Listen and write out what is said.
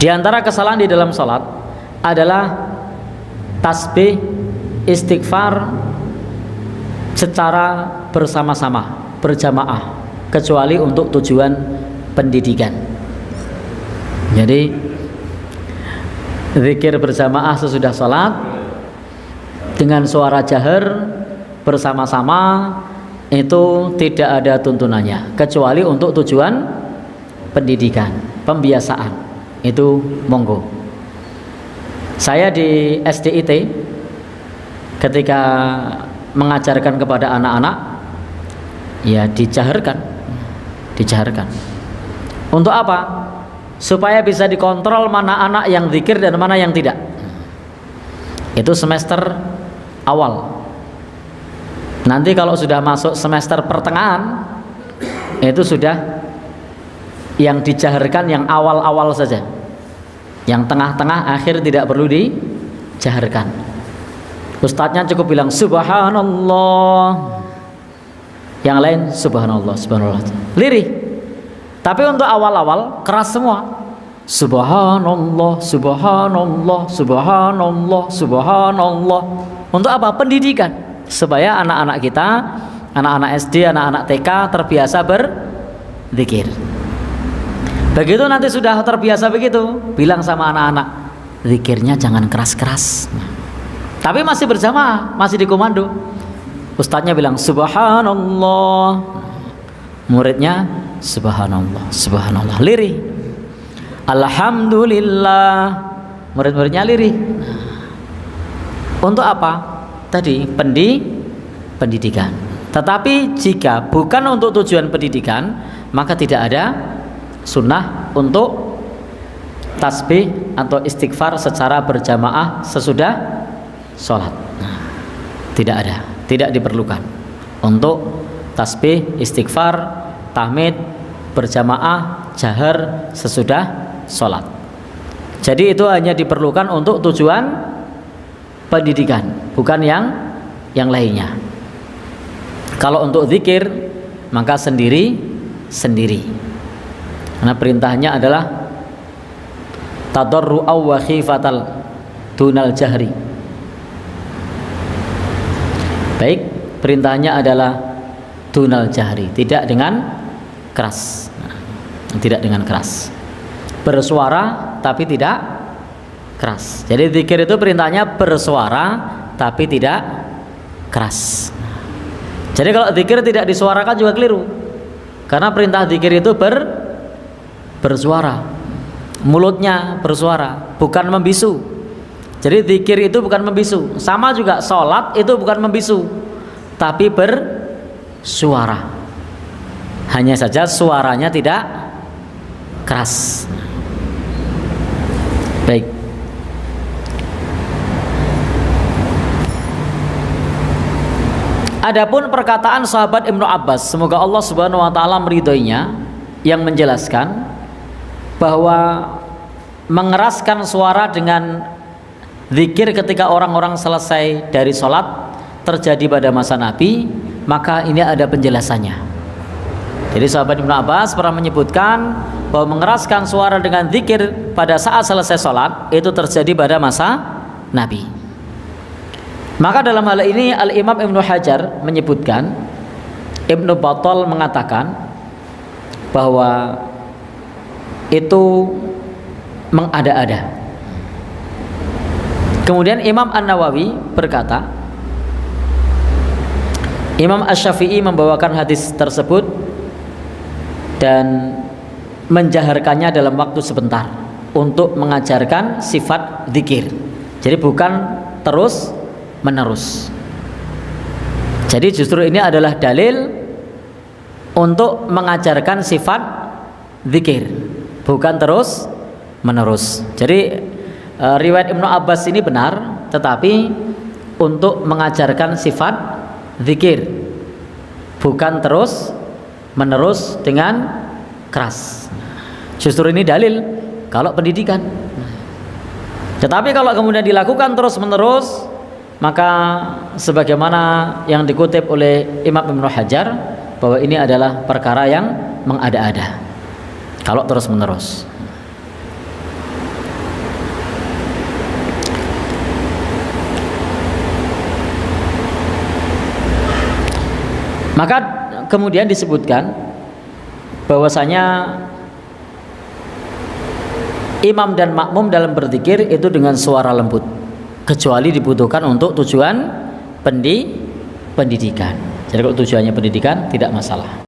Di antara kesalahan di dalam sholat adalah tasbih, istighfar secara bersama-sama, berjamaah, kecuali untuk tujuan pendidikan. Jadi zikir berjamaah sesudah sholat dengan suara jahar bersama-sama itu tidak ada tuntunannya, kecuali untuk tujuan pendidikan, pembiasaan, itu monggo. Saya di SDIT ketika mengajarkan kepada anak-anak, ya dijaharkan. Untuk apa? Supaya bisa dikontrol mana anak yang zikir dan mana yang tidak. Itu semester awal. Nanti kalau sudah masuk semester pertengahan, itu sudah yang dijaharkan yang awal-awal saja. Yang tengah-tengah akhir tidak perlu dijaharkan. Ustadznya cukup bilang subhanallah, yang lain subhanallah, subhanallah, lirih. Tapi untuk awal-awal keras semua. Subhanallah, subhanallah, subhanallah, subhanallah. Untuk apa? Pendidikan, supaya anak-anak kita, anak-anak SD, anak-anak TK terbiasa berzikir. Begitu nanti sudah terbiasa begitu, bilang sama anak-anak, zikirnya jangan keras-keras. Tapi masih berjamaah, masih dikomando. Ustadznya bilang subhanallah, muridnya subhanallah, subhanallah, lirih. Alhamdulillah, murid-muridnya lirih. Untuk apa? Tadi pendidikan. Tetapi jika bukan untuk tujuan pendidikan, maka tidak ada sunnah untuk tasbih atau istighfar secara berjamaah sesudah sholat. Tidak ada, tidak diperlukan untuk tasbih, istighfar, tahmid berjamaah jahar sesudah sholat. Jadi itu hanya diperlukan untuk tujuan pendidikan, bukan yang lainnya. Kalau untuk zikir maka sendiri. Karena perintahnya adalah tadarru'aw wa khifatal dunal jahri. Baik, perintahnya adalah dunal jahri, tidak dengan keras. Tidak dengan keras. Bersuara tapi tidak keras. Jadi zikir itu perintahnya bersuara tapi tidak keras. Jadi kalau zikir tidak disuarakan juga keliru. Karena perintah zikir itu bersuara, mulutnya bersuara, bukan membisu. Jadi zikir itu bukan membisu. Sama juga sholat itu bukan membisu, tapi bersuara. Hanya saja suaranya tidak keras. Baik. Adapun perkataan sahabat Ibnu Abbas, semoga Allah Subhanahu wa taala meridhoinya, yang menjelaskan bahwa mengeraskan suara dengan zikir ketika orang-orang selesai dari sholat terjadi pada masa Nabi, maka ini ada penjelasannya. Jadi sahabat Ibnu Abbas pernah menyebutkan bahwa mengeraskan suara dengan zikir pada saat selesai sholat itu terjadi pada masa Nabi. Maka dalam hal ini Al-Imam Ibnu Hajar menyebutkan, Ibnu Battal mengatakan bahwa itu mengada-ada. Kemudian Imam An-Nawawi berkata, Imam Asy-Syafi'i membawakan hadis tersebut dan menjaharkannya dalam waktu sebentar untuk mengajarkan sifat zikir. Jadi bukan terus menerus. Jadi justru ini adalah dalil untuk mengajarkan sifat zikir, bukan terus menerus. Jadi riwayat Ibnu Abbas ini benar, tetapi untuk mengajarkan sifat zikir, bukan terus menerus dengan keras. Justru ini dalil kalau pendidikan. Tetapi kalau kemudian dilakukan terus menerus, maka sebagaimana yang dikutip oleh Imam Ibnu Hajar, bahwa ini adalah perkara yang mengada-ada kalau terus menerus. Maka kemudian disebutkan bahwasanya imam dan makmum dalam berzikir itu dengan suara lembut, kecuali dibutuhkan untuk tujuan pendidikan. Jadi kalau tujuannya pendidikan tidak masalah.